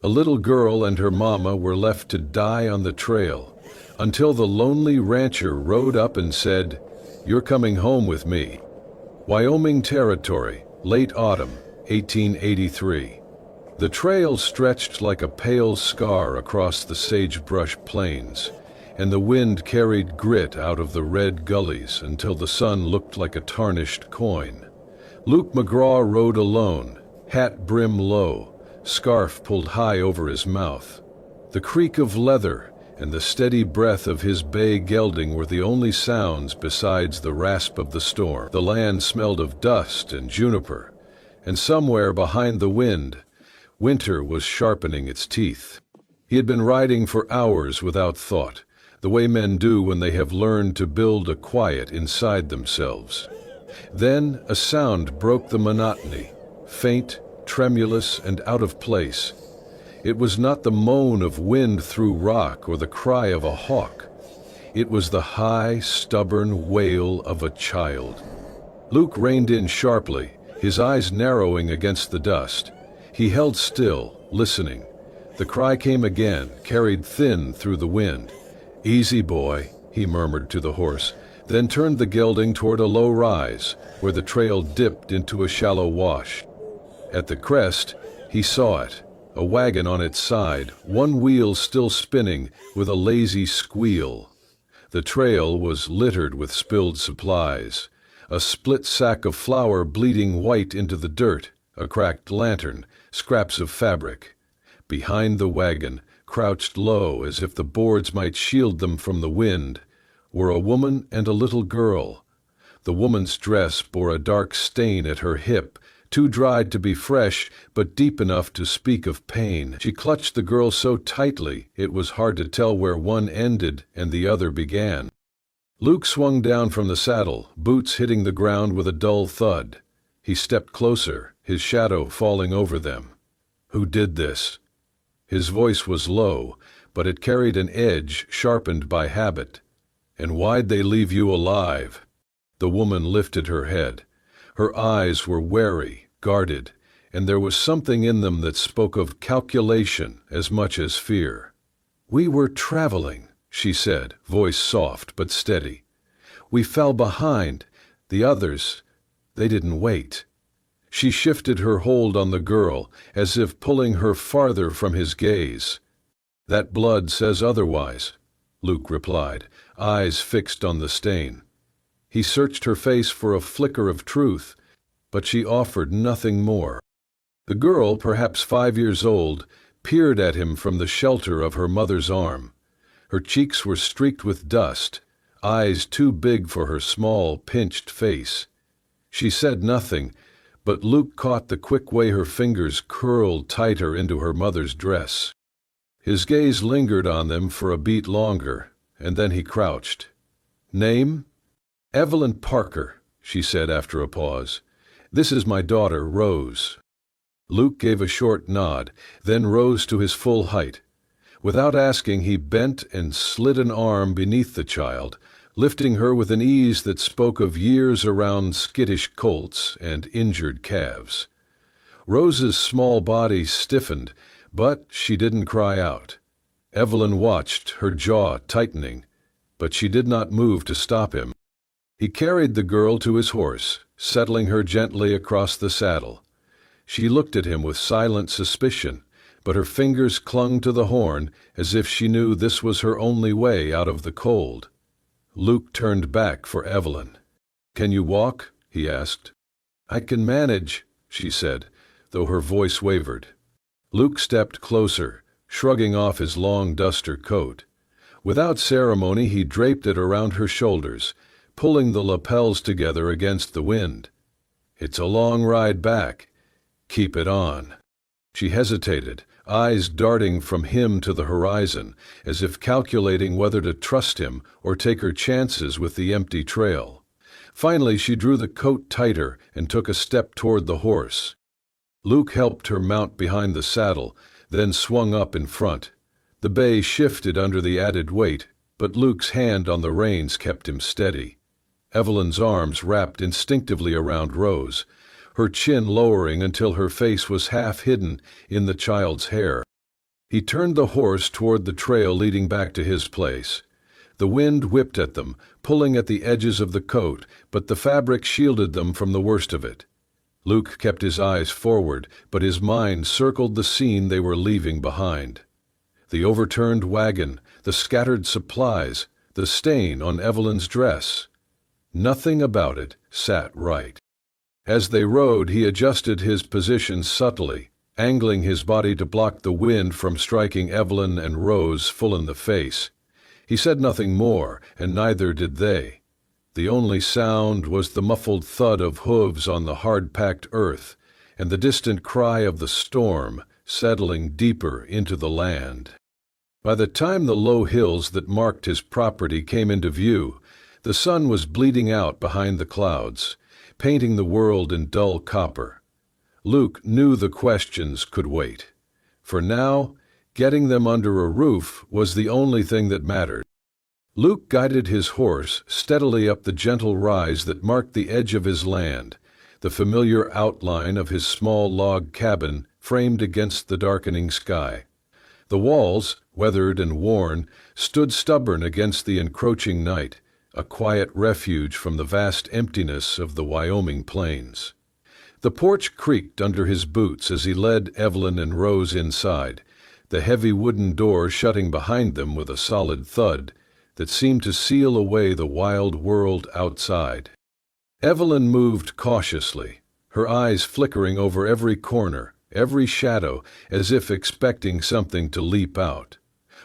A little girl and her mama were left to die on the trail until the lonely rancher rode up and said, "You're coming home with me." Wyoming Territory, late autumn, 1883. The trail stretched like a pale scar across the sagebrush plains, and the wind carried grit out of the red gullies until the sun looked like a tarnished coin. Luke McGraw rode alone, hat brim low, scarf pulled high over his mouth. The creak of leather and the steady breath of his bay gelding were the only sounds besides the rasp of the storm. The land smelled of dust and juniper, and somewhere behind the wind, winter was sharpening its teeth. He had been riding for hours without thought, the way men do when they have learned to build a quiet inside themselves. Then a sound broke the monotony, faint, tremulous, and out of place. It was not the moan of wind through rock or the cry of a hawk. It was the high, stubborn wail of a child. Luke reined in sharply, his eyes narrowing against the dust. He held still, listening. The cry came again, carried thin through the wind. "Easy, boy," he murmured to the horse, then turned the gelding toward a low rise, where the trail dipped into a shallow wash. At the crest, he saw it, a wagon on its side, one wheel still spinning with a lazy squeal. The trail was littered with spilled supplies, a split sack of flour bleeding white into the dirt, a cracked lantern, scraps of fabric. Behind the wagon, crouched low as if the boards might shield them from the wind, were a woman and a little girl. The woman's dress bore a dark stain at her hip, too dried to be fresh, but deep enough to speak of pain. She clutched the girl so tightly it was hard to tell where one ended and the other began. Luke swung down from the saddle, boots hitting the ground with a dull thud. He stepped closer, his shadow falling over them. "Who did this?" His voice was low, but it carried an edge sharpened by habit. "And why'd they leave you alive?" The woman lifted her head. Her eyes were wary, guarded, and there was something in them that spoke of calculation as much as fear. "We were traveling," she said, voice soft but steady. "We fell behind. The others, they didn't wait." She shifted her hold on the girl, as if pulling her farther from his gaze. "That blood says otherwise," Luke replied, eyes fixed on the stain. He searched her face for a flicker of truth, but she offered nothing more. The girl, perhaps 5 years old, peered at him from the shelter of her mother's arm. Her cheeks were streaked with dust, eyes too big for her small, pinched face. She said nothing, but Luke caught the quick way her fingers curled tighter into her mother's dress. His gaze lingered on them for a beat longer, and then he crouched. "Name?" "Evelyn Parker," she said after a pause. "This is my daughter, Rose." Luke gave a short nod, then rose to his full height. Without asking, he bent and slid an arm beneath the child, lifting her with an ease that spoke of years around skittish colts and injured calves. Rose's small body stiffened, but she didn't cry out. Evelyn watched, her jaw tightening, but she did not move to stop him. He carried the girl to his horse, settling her gently across the saddle. She looked at him with silent suspicion, but her fingers clung to the horn as if she knew this was her only way out of the cold. Luke turned back for Evelyn. "Can you walk?" he asked. "I can manage," she said, though her voice wavered. Luke stepped closer, shrugging off his long duster coat. Without ceremony, he draped it around her shoulders, pulling the lapels together against the wind. "It's a long ride back. Keep it on." She hesitated, eyes darting from him to the horizon, as if calculating whether to trust him or take her chances with the empty trail. Finally, she drew the coat tighter and took a step toward the horse. Luke helped her mount behind the saddle, then swung up in front. The bay shifted under the added weight, but Luke's hand on the reins kept him steady. Evelyn's arms wrapped instinctively around Rose, her chin lowering until her face was half hidden in the child's hair. He turned the horse toward the trail leading back to his place. The wind whipped at them, pulling at the edges of the coat, but the fabric shielded them from the worst of it. Luke kept his eyes forward, but his mind circled the scene they were leaving behind. The overturned wagon, the scattered supplies, the stain on Evelyn's dress. Nothing about it sat right. As they rode, he adjusted his position subtly, angling his body to block the wind from striking Evelyn and Rose full in the face. He said nothing more, and neither did they. The only sound was the muffled thud of hooves on the hard-packed earth, and the distant cry of the storm settling deeper into the land. By the time the low hills that marked his property came into view, the sun was bleeding out behind the clouds, painting the world in dull copper. Luke knew the questions could wait. For now, getting them under a roof was the only thing that mattered. Luke guided his horse steadily up the gentle rise that marked the edge of his land, the familiar outline of his small log cabin framed against the darkening sky. The walls, weathered and worn, stood stubborn against the encroaching night, a quiet refuge from the vast emptiness of the Wyoming plains. The porch creaked under his boots as he led Evelyn and Rose inside, the heavy wooden door shutting behind them with a solid thud that seemed to seal away the wild world outside. Evelyn moved cautiously, her eyes flickering over every corner, every shadow, as if expecting something to leap out.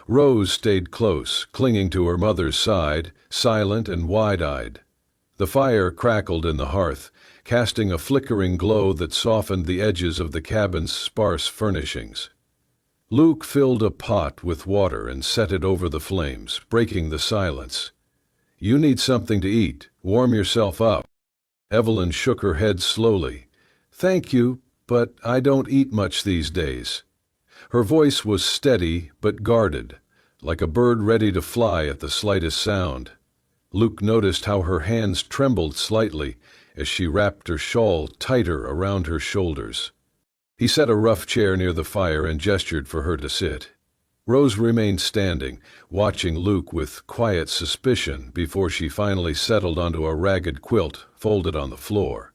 Rose stayed close, clinging to her mother's side, silent and wide-eyed. The fire crackled in the hearth, casting a flickering glow that softened the edges of the cabin's sparse furnishings. Luke filled a pot with water and set it over the flames, breaking the silence. "You need something to eat. Warm yourself up." Evelyn shook her head slowly. "Thank you, but I don't eat much these days." Her voice was steady but guarded, like a bird ready to fly at the slightest sound. Luke noticed how her hands trembled slightly as she wrapped her shawl tighter around her shoulders. He set a rough chair near the fire and gestured for her to sit. Rose remained standing, watching Luke with quiet suspicion before she finally settled onto a ragged quilt folded on the floor.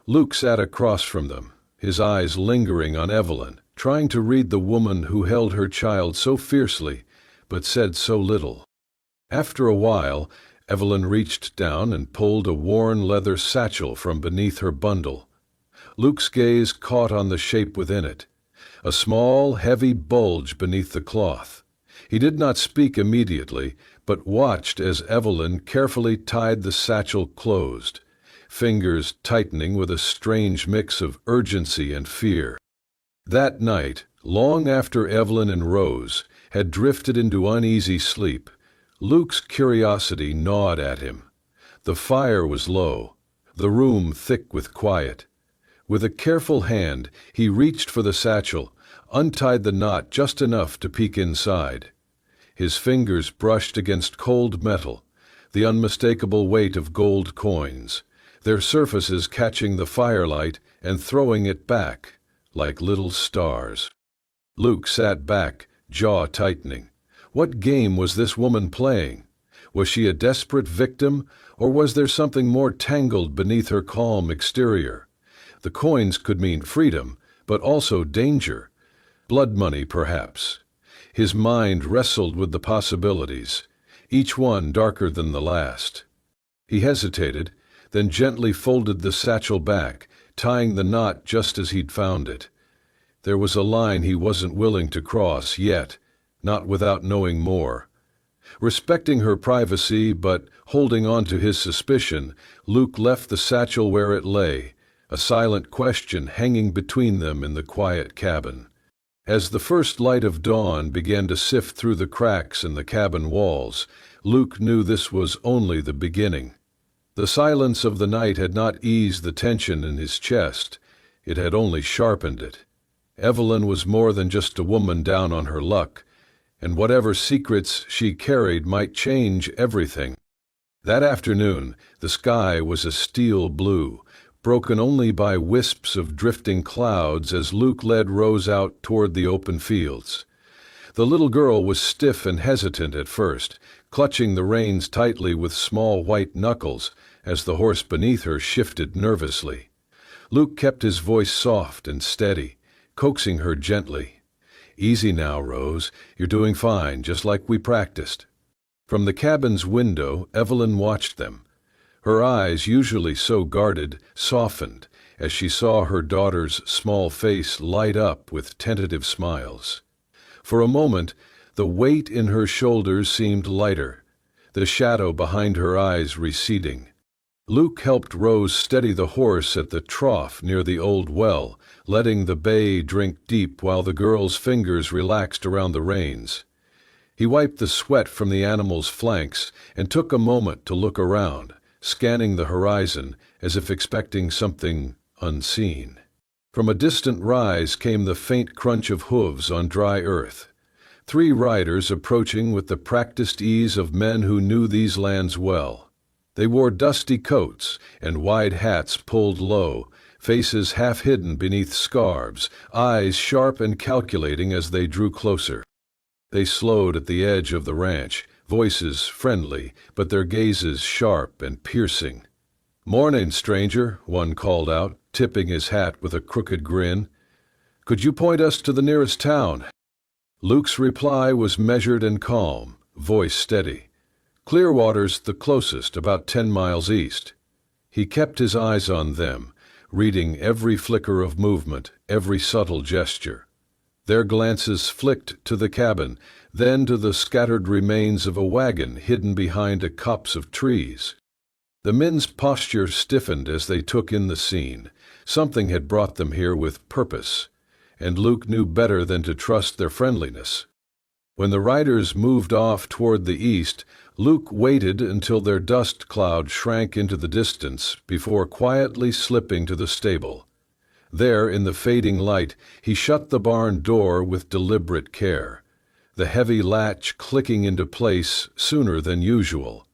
Luke sat across from them, his eyes lingering on Evelyn, trying to read the woman who held her child so fiercely, but said so little. After a while, Evelyn reached down and pulled a worn leather satchel from beneath her bundle. Luke's gaze caught on the shape within it, a small, heavy bulge beneath the cloth. He did not speak immediately, but watched as Evelyn carefully tied the satchel closed, fingers tightening with a strange mix of urgency and fear. That night, long after Evelyn and Rose had drifted into uneasy sleep, Luke's curiosity gnawed at him. The fire was low, the room thick with quiet. With a careful hand, he reached for the satchel, untied the knot just enough to peek inside. His fingers brushed against cold metal, the unmistakable weight of gold coins, their surfaces catching the firelight and throwing it back, like little stars. Luke sat back, jaw tightening. What game was this woman playing? Was she a desperate victim, or was there something more tangled beneath her calm exterior? The coins could mean freedom, but also danger. Blood money, perhaps. His mind wrestled with the possibilities, each one darker than the last. He hesitated, then gently folded the satchel back, tying the knot just as he'd found it. There was a line he wasn't willing to cross yet, not without knowing more. Respecting her privacy, but holding on to his suspicion, Luke left the satchel where it lay, a silent question hanging between them in the quiet cabin. As the first light of dawn began to sift through the cracks in the cabin walls, Luke knew this was only the beginning. The silence of the night had not eased the tension in his chest, it had only sharpened it. Evelyn was more than just a woman down on her luck, and whatever secrets she carried might change everything. That afternoon, the sky was a steel blue, broken only by wisps of drifting clouds as Luke led Rose out toward the open fields. The little girl was stiff and hesitant at first, clutching the reins tightly with small white knuckles as the horse beneath her shifted nervously. Luke kept his voice soft and steady, coaxing her gently. "Easy now, Rose. You're doing fine, just like we practiced." From the cabin's window, Evelyn watched them. Her eyes, usually so guarded, softened as she saw her daughter's small face light up with tentative smiles. For a moment, the weight in her shoulders seemed lighter, the shadow behind her eyes receding. Luke helped Rose steady the horse at the trough near the old well, letting the bay drink deep while the girl's fingers relaxed around the reins. He wiped the sweat from the animal's flanks and took a moment to look around, scanning the horizon as if expecting something unseen. From a distant rise came the faint crunch of hooves on dry earth. 3 riders approaching with the practiced ease of men who knew these lands well. They wore dusty coats and wide hats pulled low, faces half hidden beneath scarves, eyes sharp and calculating as they drew closer. They slowed at the edge of the ranch, voices friendly, but their gazes sharp and piercing. "Morning, stranger," one called out, tipping his hat with a crooked grin. "Could you point us to the nearest town?" Luke's reply was measured and calm, voice steady. "Clearwater's the closest, about 10 miles east." He kept his eyes on them, reading every flicker of movement, every subtle gesture. Their glances flicked to the cabin, then to the scattered remains of a wagon hidden behind a copse of trees. The men's posture stiffened as they took in the scene. Something had brought them here with purpose, and Luke knew better than to trust their friendliness. When the riders moved off toward the east, Luke waited until their dust cloud shrank into the distance before quietly slipping to the stable. There, in the fading light, he shut the barn door with deliberate care, the heavy latch clicking into place sooner than usual.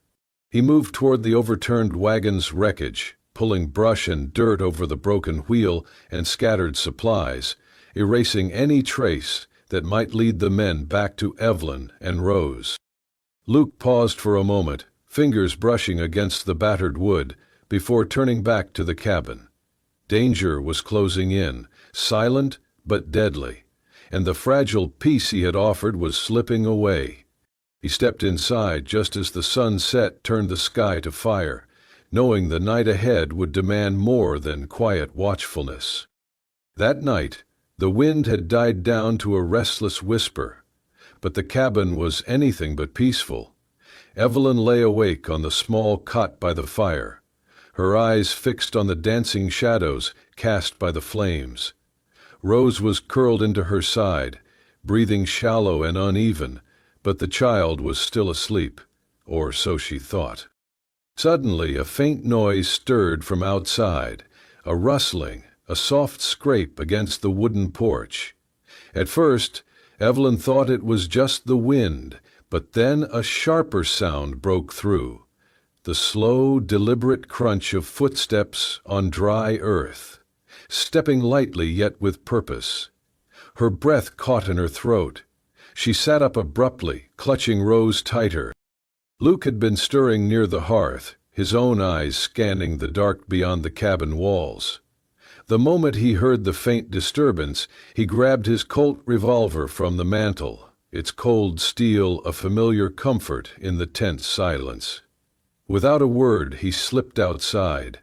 He moved toward the overturned wagon's wreckage, pulling brush and dirt over the broken wheel and scattered supplies, erasing any trace that might lead the men back to Evelyn and Rose. Luke paused for a moment, fingers brushing against the battered wood, before turning back to the cabin. Danger was closing in, silent but deadly, and the fragile peace he had offered was slipping away. He stepped inside just as the sunset turned the sky to fire, knowing the night ahead would demand more than quiet watchfulness. That night, the wind had died down to a restless whisper, but the cabin was anything but peaceful. Evelyn lay awake on the small cot by the fire, her eyes fixed on the dancing shadows cast by the flames. Rose was curled into her side, breathing shallow and uneven, but the child was still asleep, or so she thought. Suddenly a faint noise stirred from outside, a rustling, a soft scrape against the wooden porch. At first, Evelyn thought it was just the wind, but then a sharper sound broke through, the slow, deliberate crunch of footsteps on dry earth, stepping lightly yet with purpose. Her breath caught in her throat. She sat up abruptly, clutching Rose tighter. Luke had been stirring near the hearth, his own eyes scanning the dark beyond the cabin walls. The moment he heard the faint disturbance, he grabbed his Colt revolver from the mantel, its cold steel a familiar comfort in the tense silence. Without a word, he slipped outside,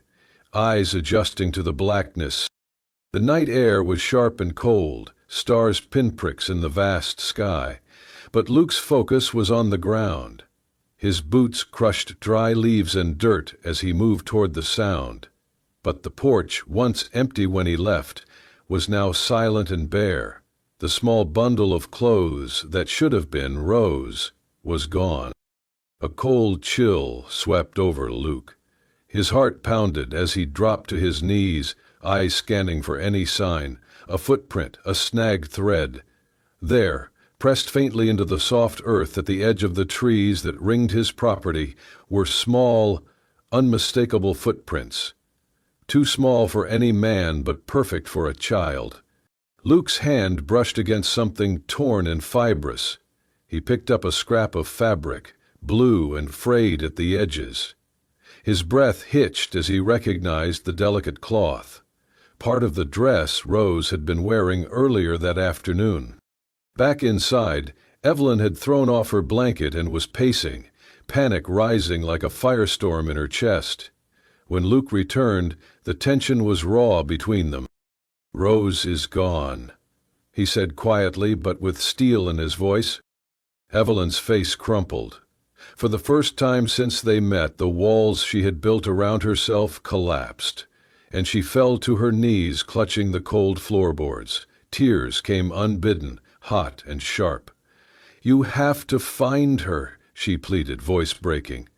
eyes adjusting to the blackness. The night air was sharp and cold, stars pinpricks in the vast sky, but Luke's focus was on the ground. His boots crushed dry leaves and dirt as he moved toward the sound. But the porch, once empty when he left, was now silent and bare. The small bundle of clothes that should have been Rose was gone. A cold chill swept over Luke. His heart pounded as he dropped to his knees, eyes scanning for any sign, a footprint, a snagged thread. There, pressed faintly into the soft earth at the edge of the trees that ringed his property, were small, unmistakable footprints. Too small for any man but perfect for a child. Luke's hand brushed against something torn and fibrous. He picked up a scrap of fabric, blue and frayed at the edges. His breath hitched as he recognized the delicate cloth, part of the dress Rose had been wearing earlier that afternoon. Back inside, Evelyn had thrown off her blanket and was pacing, panic rising like a firestorm in her chest. When Luke returned, the tension was raw between them. "Rose is gone," he said quietly but with steel in his voice. Evelyn's face crumpled. For the first time since they met, the walls she had built around herself collapsed, and she fell to her knees clutching the cold floorboards. Tears came unbidden, hot and sharp. "You have to find her," she pleaded, voice breaking.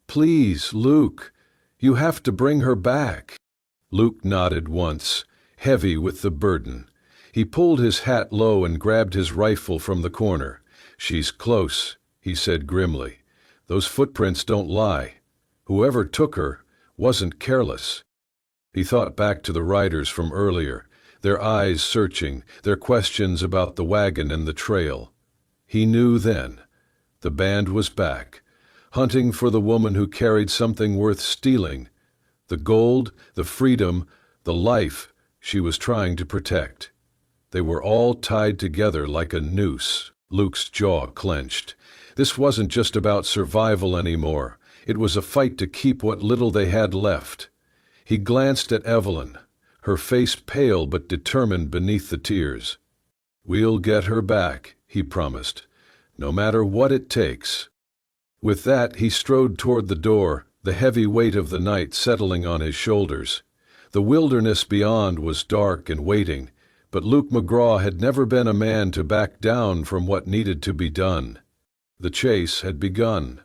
"Please, Luke, you have to bring her back." Luke nodded once, heavy with the burden. He pulled his hat low and grabbed his rifle from the corner. "She's close," he said grimly. "Those footprints don't lie. Whoever took her wasn't careless." He thought back to the riders from earlier, their eyes searching, their questions about the wagon and the trail. He knew then. The band was back, hunting for the woman who carried something worth stealing, the gold, the freedom, the life she was trying to protect. They were all tied together like a noose. Luke's jaw clenched. This wasn't just about survival anymore. It was a fight to keep what little they had left. He glanced at Evelyn, her face pale but determined beneath the tears. "We'll get her back," he promised, "no matter what it takes." With that, he strode toward the door, the heavy weight of the night settling on his shoulders. The wilderness beyond was dark and waiting, but Luke McGraw had never been a man to back down from what needed to be done. The chase had begun.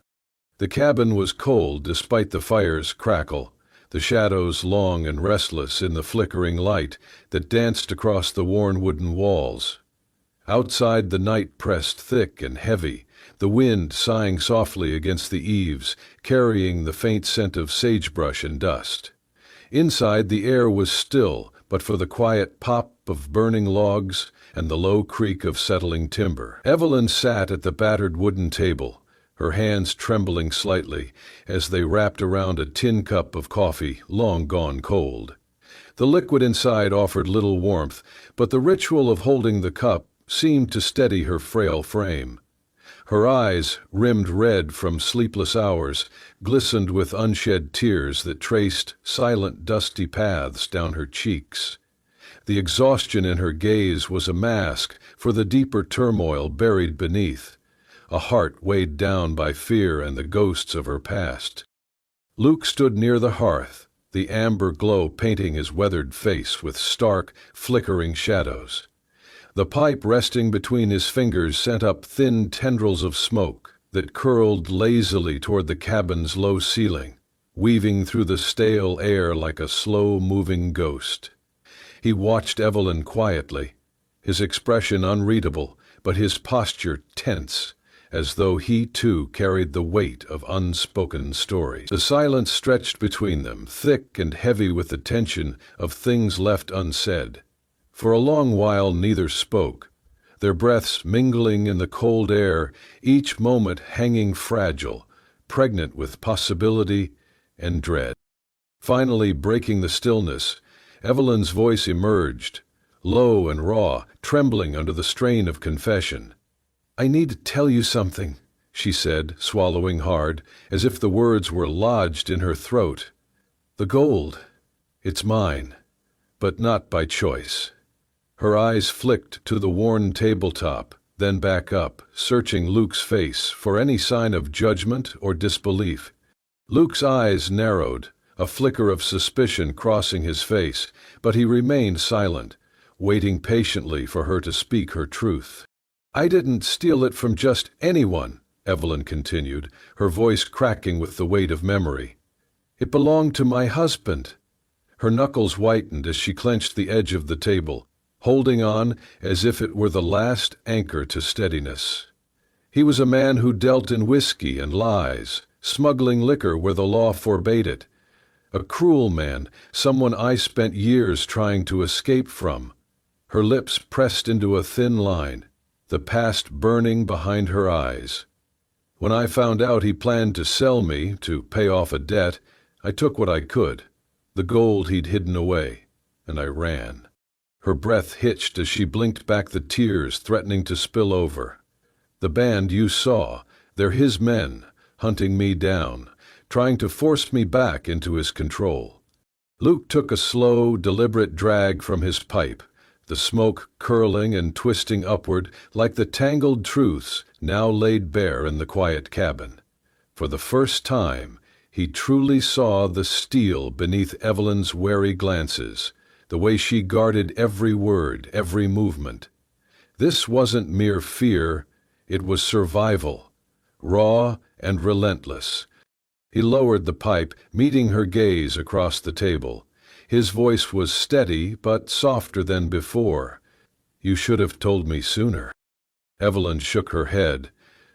The cabin was cold despite the fire's crackle, the shadows long and restless in the flickering light that danced across the worn wooden walls. Outside the night pressed thick and heavy, the wind sighing softly against the eaves, carrying the faint scent of sagebrush and dust. Inside the air was still, but for the quiet pop of burning logs and the low creak of settling timber. Evelyn sat at the battered wooden table, her hands trembling slightly as they wrapped around a tin cup of coffee long gone cold. The liquid inside offered little warmth, but the ritual of holding the cup seemed to steady her frail frame. Her eyes, rimmed red from sleepless hours, glistened with unshed tears that traced silent, dusty paths down her cheeks. The exhaustion in her gaze was a mask for the deeper turmoil buried beneath, a heart weighed down by fear and the ghosts of her past. Luke stood near the hearth, the amber glow painting his weathered face with stark, flickering shadows. The pipe resting between his fingers sent up thin tendrils of smoke that curled lazily toward the cabin's low ceiling, weaving through the stale air like a slow-moving ghost. He watched Evelyn quietly, his expression unreadable, but his posture tense, as though he too carried the weight of unspoken stories. The silence stretched between them, thick and heavy with the tension of things left unsaid. For a long while neither spoke, their breaths mingling in the cold air, each moment hanging fragile, pregnant with possibility and dread. Finally, breaking the stillness, Evelyn's voice emerged, low and raw, trembling under the strain of confession. "I need to tell you something," she said, swallowing hard, as if the words were lodged in her throat. "The gold, it's mine, but not by choice." Her eyes flicked to the worn tabletop, then back up, searching Luke's face for any sign of judgment or disbelief. Luke's eyes narrowed, a flicker of suspicion crossing his face, but he remained silent, waiting patiently for her to speak her truth. "I didn't steal it from just anyone," Evelyn continued, her voice cracking with the weight of memory. "It belonged to my husband." Her knuckles whitened as she clenched the edge of the table, holding on as if it were the last anchor to steadiness. "He was a man who dealt in whiskey and lies, smuggling liquor where the law forbade it. A cruel man, someone I spent years trying to escape from. her lips pressed into a thin line, the past burning behind her eyes. When I found out he planned to sell me to pay off a debt, I took what I could, the gold he'd hidden away, and I ran. Her breath hitched as she blinked back the tears threatening to spill over. The band you saw, they're his men, hunting me down, trying to force me back into his control. Luke took a slow, deliberate drag from his pipe, the smoke curling and twisting upward like the tangled truths now laid bare in the quiet cabin. For the first time, he truly saw the steel beneath Evelyn's wary glances, the way she guarded every word, every movement. This wasn't mere fear, it was survival, raw and relentless. He lowered the pipe, meeting her gaze across the table. His voice was steady, but softer than before. "You should have told me sooner." Evelyn shook her head,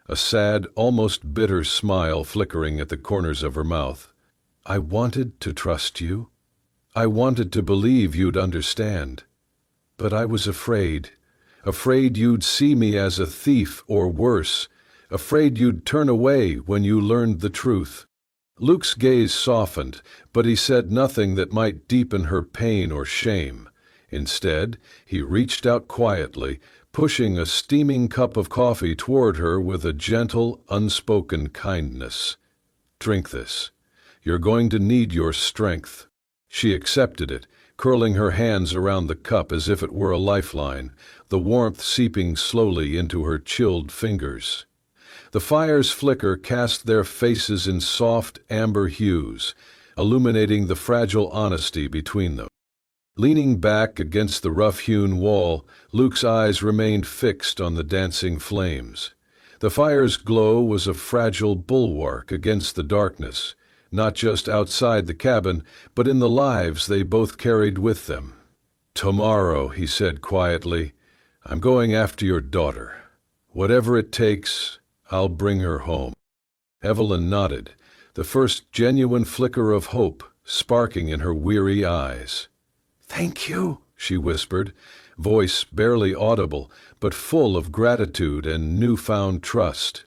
a sad, almost bitter smile flickering at the corners of her mouth. "I wanted to trust you. I wanted to believe you'd understand. But I was afraid you'd see me as a thief or worse, afraid you'd turn away when you learned the truth." Luke's gaze softened, but he said nothing that might deepen her pain or shame. Instead, he reached out quietly, pushing a steaming cup of coffee toward her with a gentle, unspoken kindness. "Drink this. You're going to need your strength." She accepted it, curling her hands around the cup as if it were a lifeline, the warmth seeping slowly into her chilled fingers. The fire's flicker cast their faces in soft, amber hues, illuminating the fragile honesty between them. Leaning back against the rough-hewn wall, Luke's eyes remained fixed on the dancing flames. The fire's glow was a fragile bulwark against the darkness, not just outside the cabin, but in the lives they both carried with them. "Tomorrow," he said quietly, "I'm going after your daughter. Whatever it takes, I'll bring her home." Evelyn nodded, the first genuine flicker of hope sparking in her weary eyes. "Thank you," she whispered, voice barely audible, but full of gratitude and newfound trust.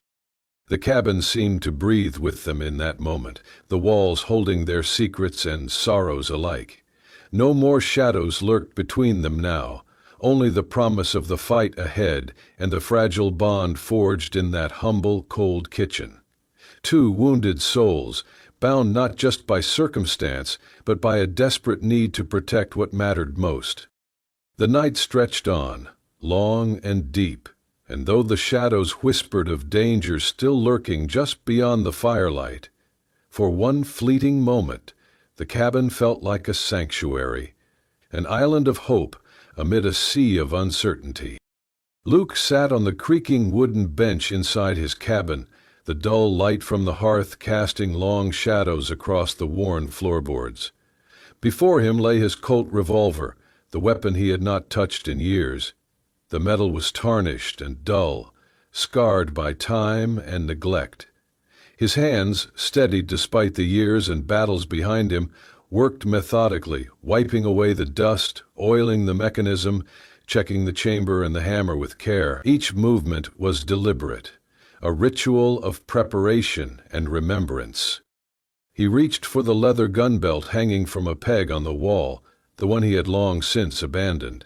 The cabin seemed to breathe with them in that moment, the walls holding their secrets and sorrows alike. No more shadows lurked between them now, only the promise of the fight ahead and the fragile bond forged in that humble, cold kitchen. Two wounded souls, bound not just by circumstance, but by a desperate need to protect what mattered most. The night stretched on, long and deep, and though the shadows whispered of danger still lurking just beyond the firelight, for one fleeting moment the cabin felt like a sanctuary, an island of hope amid a sea of uncertainty. Luke sat on the creaking wooden bench inside his cabin, the dull light from the hearth casting long shadows across the worn floorboards. Before him lay his Colt revolver, the weapon he had not touched in years. The metal was tarnished and dull, scarred by time and neglect. His hands, steadied despite the years and battles behind him, worked methodically, wiping away the dust, oiling the mechanism, checking the chamber and the hammer with care. Each movement was deliberate, a ritual of preparation and remembrance. He reached for the leather gun belt hanging from a peg on the wall, the one he had long since abandoned.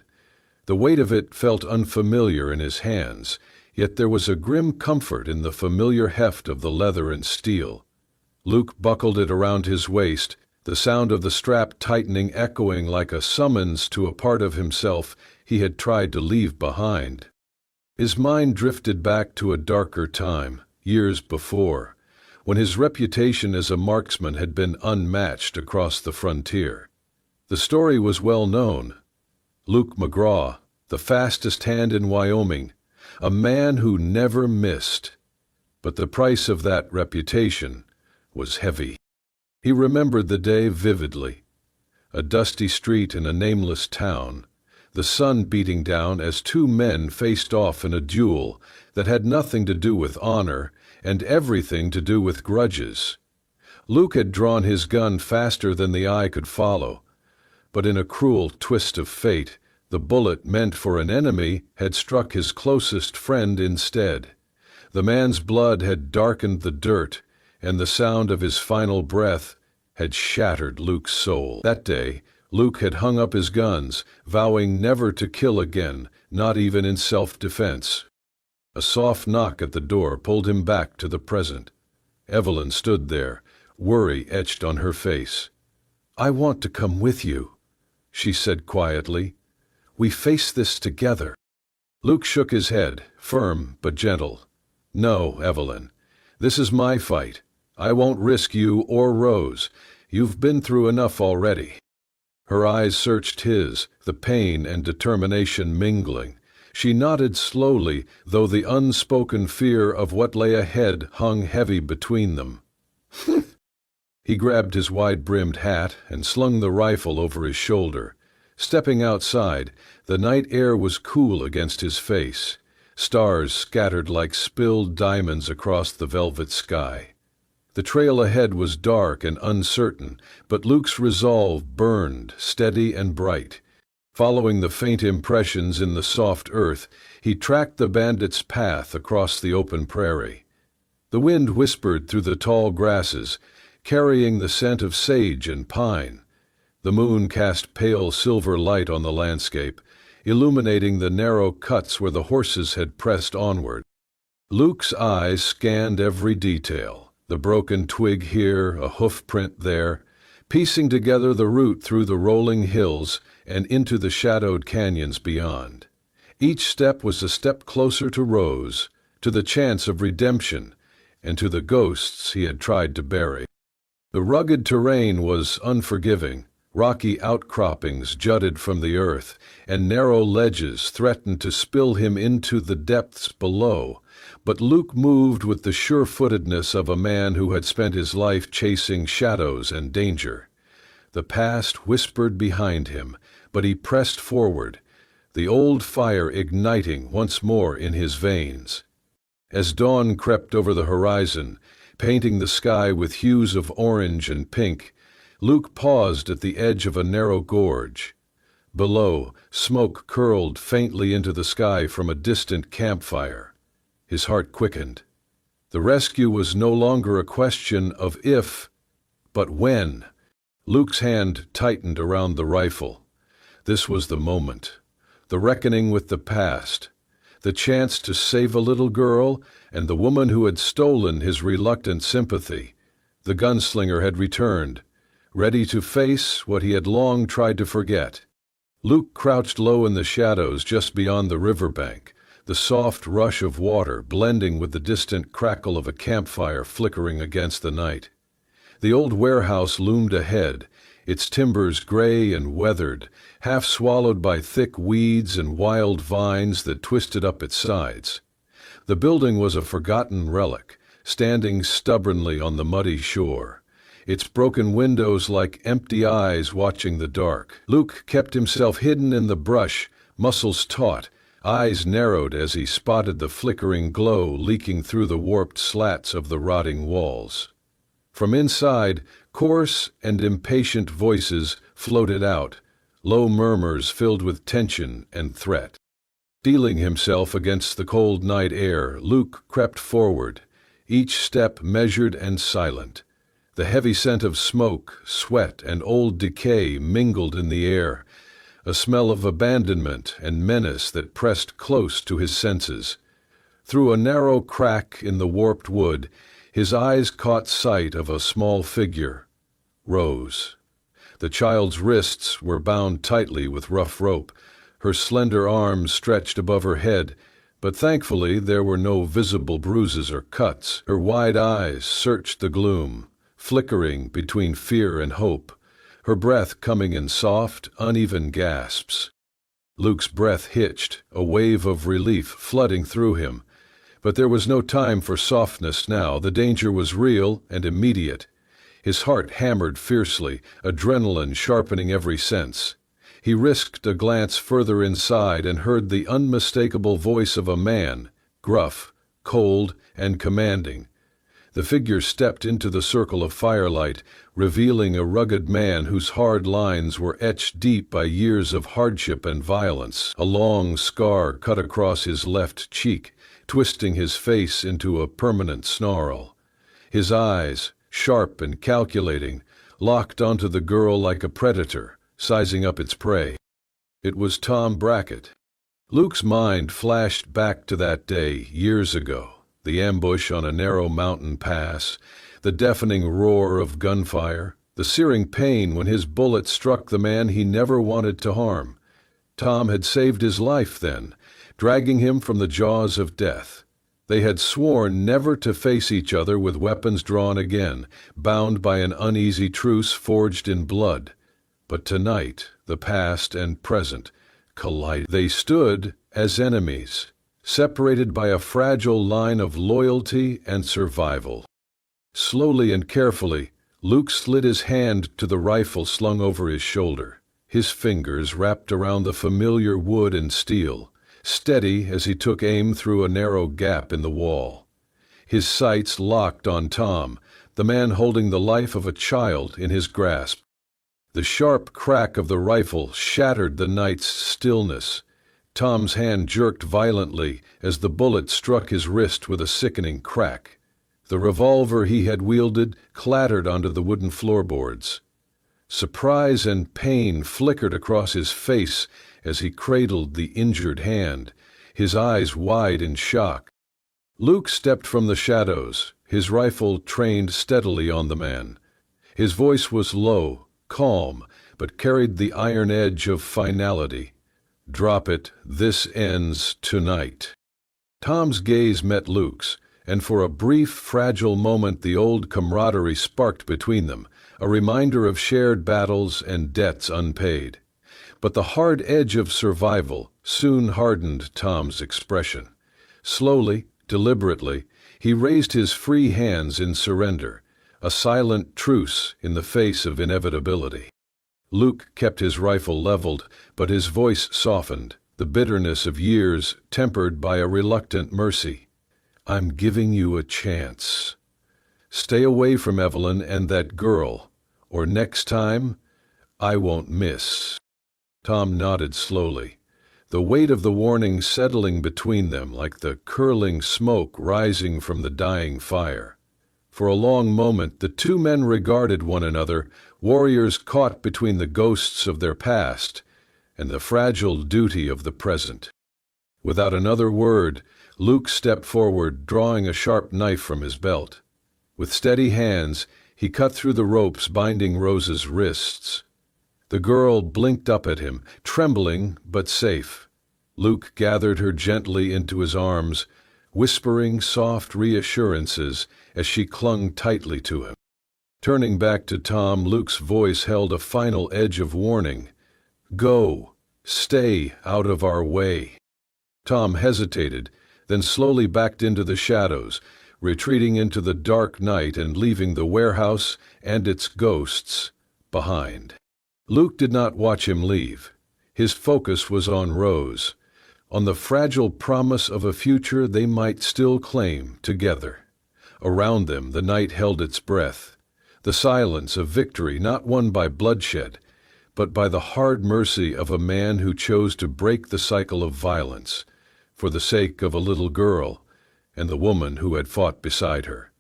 The weight of it felt unfamiliar in his hands, yet there was a grim comfort in the familiar heft of the leather and steel. Luke buckled it around his waist, the sound of the strap tightening echoing like a summons to a part of himself he had tried to leave behind. His mind drifted back to a darker time, years before, when his reputation as a marksman had been unmatched across the frontier. The story was well known. Luke McGraw, the fastest hand in Wyoming, a man who never missed. But the price of that reputation was heavy. He remembered the day vividly. A dusty street in a nameless town, the sun beating down as two men faced off in a duel that had nothing to do with honor and everything to do with grudges. Luke had drawn his gun faster than the eye could follow, but in a cruel twist of fate, The bullet meant for an enemy had struck his closest friend instead. The man's blood had darkened the dirt, and the sound of his final breath had shattered Luke's soul. That day, Luke had hung up his guns, vowing never to kill again, not even in self-defense. A soft knock at the door pulled him back to the present. Evelyn stood there, worry etched on her face. "I want to come with you," she said quietly. "We face this together." Luke shook his head, firm but gentle. "No, Evelyn. This is my fight. I won't risk you or Rose. You've been through enough already." Her eyes searched his, the pain and determination mingling. She nodded slowly, though the unspoken fear of what lay ahead hung heavy between them. He grabbed his wide-brimmed hat and slung the rifle over his shoulder. Stepping outside, the night air was cool against his face. Stars scattered like spilled diamonds across the velvet sky. The trail ahead was dark and uncertain, but Luke's resolve burned, steady and bright. Following the faint impressions in the soft earth, he tracked the bandit's path across the open prairie. The wind whispered through the tall grasses, carrying the scent of sage and pine. The moon cast pale silver light on the landscape, illuminating the narrow cuts where the horses had pressed onward. Luke's eyes scanned every detail, the broken twig here, a hoof print there, piecing together the route through the rolling hills and into the shadowed canyons beyond. Each step was a step closer to Rose, to the chance of redemption, and to the ghosts he had tried to bury. The rugged terrain was unforgiving. Rocky outcroppings jutted from the earth, and narrow ledges threatened to spill him into the depths below. But Luke moved with the sure-footedness of a man who had spent his life chasing shadows and danger. The past whispered behind him, but he pressed forward, the old fire igniting once more in his veins. As dawn crept over the horizon, painting the sky with hues of orange and pink, Luke paused at the edge of a narrow gorge. Below, smoke curled faintly into the sky from a distant campfire. His heart quickened. The rescue was no longer a question of if, but when. Luke's hand tightened around the rifle. This was the moment. The reckoning with the past. The chance to save a little girl and the woman who had stolen his reluctant sympathy. The gunslinger had returned, ready to face what he had long tried to forget. Luke crouched low in the shadows just beyond the riverbank, the soft rush of water blending with the distant crackle of a campfire flickering against the night. The old warehouse loomed ahead, its timbers gray and weathered, half swallowed by thick weeds and wild vines that twisted up its sides. The building was a forgotten relic, standing stubbornly on the muddy shore, its broken windows like empty eyes watching the dark. Luke kept himself hidden in the brush, muscles taut, eyes narrowed as he spotted the flickering glow leaking through the warped slats of the rotting walls. From inside, coarse and impatient voices floated out, low murmurs filled with tension and threat. Steeling himself against the cold night air, Luke crept forward, each step measured and silent. The heavy scent of smoke, sweat, and old decay mingled in the air, a smell of abandonment and menace that pressed close to his senses. Through a narrow crack in the warped wood, his eyes caught sight of a small figure, Rose. The child's wrists were bound tightly with rough rope, her slender arms stretched above her head, but thankfully there were no visible bruises or cuts. Her wide eyes searched the gloom, flickering between fear and hope, her breath coming in soft, uneven gasps. Luke's breath hitched, a wave of relief flooding through him. But there was no time for softness now. The danger was real and immediate. His heart hammered fiercely, adrenaline sharpening every sense. He risked a glance further inside and heard the unmistakable voice of a man, gruff, cold, and commanding. The figure stepped into the circle of firelight, revealing a rugged man whose hard lines were etched deep by years of hardship and violence. A long scar cut across his left cheek, twisting his face into a permanent snarl. His eyes, sharp and calculating, locked onto the girl like a predator, sizing up its prey. It was Tom Brackett. Luke's mind flashed back to that day years ago, the ambush on a narrow mountain pass, the deafening roar of gunfire, the searing pain when his bullet struck the man he never wanted to harm. Tom had saved his life then, dragging him from the jaws of death. They had sworn never to face each other with weapons drawn again, bound by an uneasy truce forged in blood. But tonight, the past and present collided. They stood as enemies, separated by a fragile line of loyalty and survival. Slowly and carefully, Luke slid his hand to the rifle slung over his shoulder, his fingers wrapped around the familiar wood and steel, steady as he took aim through a narrow gap in the wall. His sights locked on Tom, the man holding the life of a child in his grasp. The sharp crack of the rifle shattered the night's stillness. Tom's hand jerked violently as the bullet struck his wrist with a sickening crack. The revolver he had wielded clattered onto the wooden floorboards. Surprise and pain flickered across his face as he cradled the injured hand, his eyes wide in shock. Luke stepped from the shadows, his rifle trained steadily on the man. His voice was low, calm, but carried the iron edge of finality. "Drop it, this ends tonight." Tom's gaze met Luke's, and for a brief, fragile moment the old camaraderie sparked between them, a reminder of shared battles and debts unpaid. But the hard edge of survival soon hardened Tom's expression. Slowly, deliberately, he raised his free hands in surrender, a silent truce in the face of inevitability. Luke kept his rifle leveled, but his voice softened, the bitterness of years tempered by a reluctant mercy. "I'm giving you a chance. Stay away from Evelyn and that girl, or next time, I won't miss." Tom nodded slowly, the weight of the warning settling between them like the curling smoke rising from the dying fire. For a long moment the two men regarded one another, warriors caught between the ghosts of their past and the fragile duty of the present. Without another word, Luke stepped forward, drawing a sharp knife from his belt. With steady hands, he cut through the ropes binding Rose's wrists. The girl blinked up at him, trembling but safe. Luke gathered her gently into his arms, whispering soft reassurances as she clung tightly to him. Turning back to Tom, Luke's voice held a final edge of warning. "Go. Stay out of our way." Tom hesitated, then slowly backed into the shadows, retreating into the dark night and leaving the warehouse and its ghosts behind. Luke did not watch him leave. His focus was on Rose, on the fragile promise of a future they might still claim together. Around them the night held its breath, the silence of victory not won by bloodshed, but by the hard mercy of a man who chose to break the cycle of violence for the sake of a little girl and the woman who had fought beside her.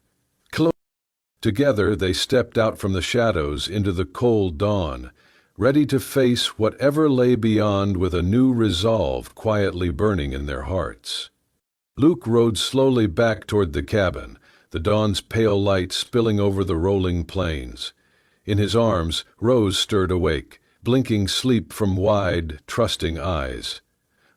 Together they stepped out from the shadows into the cold dawn, ready to face whatever lay beyond with a new resolve quietly burning in their hearts. Luke rode slowly back toward the cabin, the dawn's pale light spilling over the rolling plains. In his arms, Rose stirred awake, blinking sleep from wide, trusting eyes.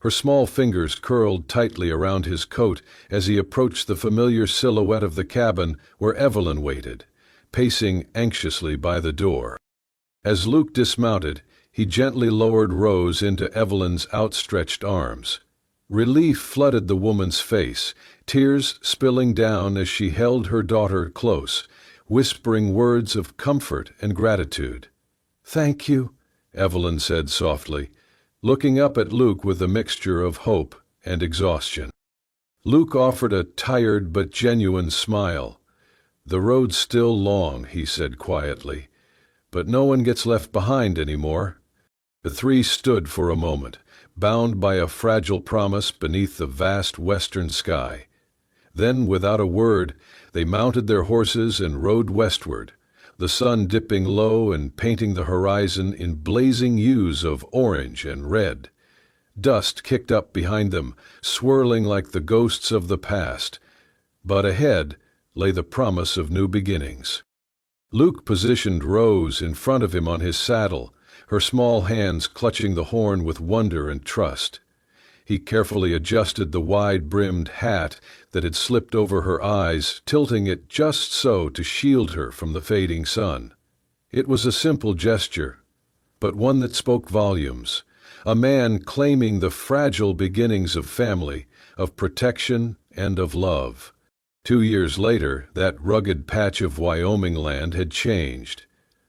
Her small fingers curled tightly around his coat as he approached the familiar silhouette of the cabin where Evelyn waited, pacing anxiously by the door. As Luke dismounted, he gently lowered Rose into Evelyn's outstretched arms. Relief flooded the woman's face, tears spilling down as she held her daughter close, whispering words of comfort and gratitude. "Thank you," Evelyn said softly, looking up at Luke with a mixture of hope and exhaustion. Luke offered a tired but genuine smile. "The road's still long," he said quietly, "but no one gets left behind anymore." The three stood for a moment, bound by a fragile promise beneath the vast western sky. Then, without a word, they mounted their horses and rode westward, the sun dipping low and painting the horizon in blazing hues of orange and red. Dust kicked up behind them, swirling like the ghosts of the past, but ahead lay the promise of new beginnings. Luke positioned Rose in front of him on his saddle, her small hands clutching the horn with wonder and trust. He carefully adjusted the wide-brimmed hat that had slipped over her eyes, tilting it just so to shield her from the fading sun. It was a simple gesture, but one that spoke volumes. A man claiming the fragile beginnings of family, of protection, and of love. 2 years later, that rugged patch of Wyoming land had changed.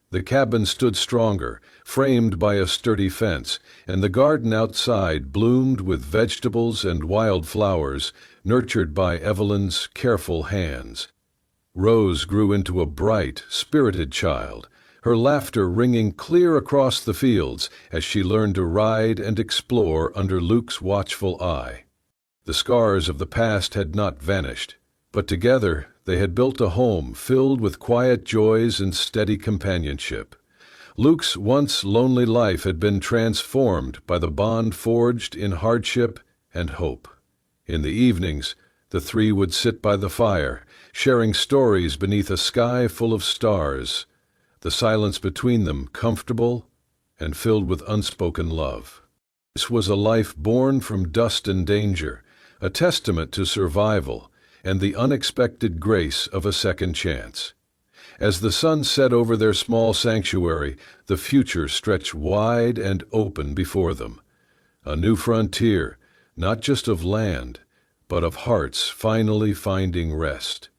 The cabin stood stronger, framed by a sturdy fence, and the garden outside bloomed with vegetables and wild flowers, nurtured by Evelyn's careful hands. Rose grew into a bright, spirited child, her laughter ringing clear across the fields as she learned to ride and explore under Luke's watchful eye. The scars of the past had not vanished, but together they had built a home filled with quiet joys and steady companionship. Luke's once lonely life had been transformed by the bond forged in hardship and hope. In the evenings, the three would sit by the fire, sharing stories beneath a sky full of stars, the silence between them comfortable and filled with unspoken love. This was a life born from dust and danger, a testament to survival and the unexpected grace of a second chance. As the sun set over their small sanctuary, the future stretched wide and open before them. A new frontier, not just of land, but of hearts finally finding rest.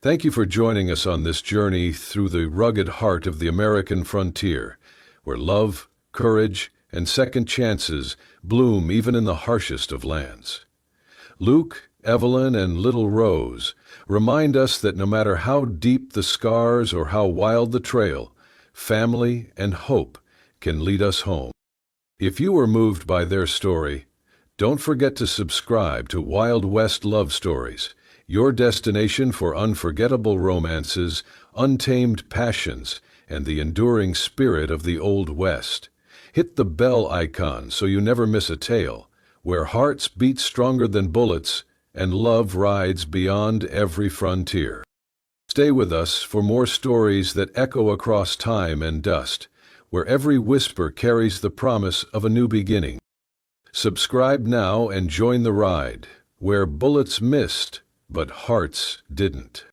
Thank you for joining us on this journey through the rugged heart of the American frontier, where love, courage, and second chances bloom even in the harshest of lands. Luke, Evelyn, and little Rose remind us that no matter how deep the scars or how wild the trail, family and hope can lead us home. If you were moved by their story, don't forget to subscribe to Wild West Love Stories, your destination for unforgettable romances, untamed passions, and the enduring spirit of the Old West. Hit the bell icon so you never miss a tale, where hearts beat stronger than bullets and love rides beyond every frontier. Stay with us for more stories that echo across time and dust, where every whisper carries the promise of a new beginning. Subscribe now and join the ride, where bullets missed, but hearts didn't.